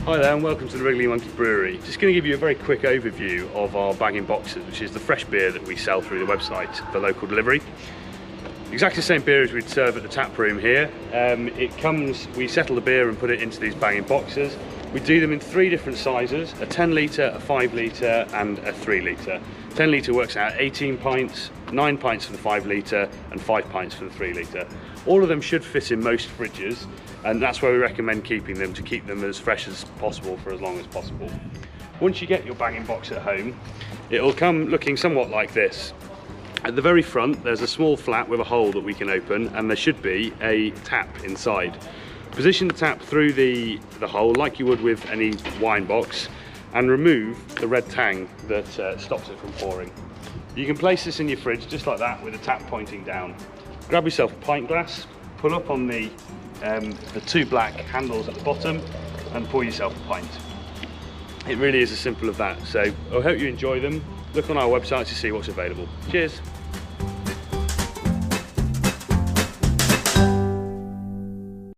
Hi there and welcome to the Wriggly Monkey Brewery. Just going to give you a very quick overview of our bag-in-boxes, which is the fresh beer that we sell through the website for local delivery. Exactly the same beer as we'd serve at the tap room here. We settle the beer and put it into these bag-in-boxes. We do them in 3 different sizes, a 10 litre, a 5 litre and a 3 litre. 10 litre works out 18 pints, 9 pints for the 5 litre and 5 pints for the 3 litre. All of them should fit in most fridges, and that's where we recommend keeping them, to keep them as fresh as possible for as long as possible. Once you get your bag-in-box at home, it'll come looking somewhat like this. At the very front there's a small flap with a hole that we can open, and there should be a tap inside. Position the tap through the hole like you would with any wine box, and remove the red tang that stops it from pouring. You can place this in your fridge just like that with the tap pointing down. Grab yourself a pint glass, pull up on the 2 black handles at the bottom and pour yourself a pint. It really is as simple as that. So I hope you enjoy them. Look on our website to see what's available. Cheers.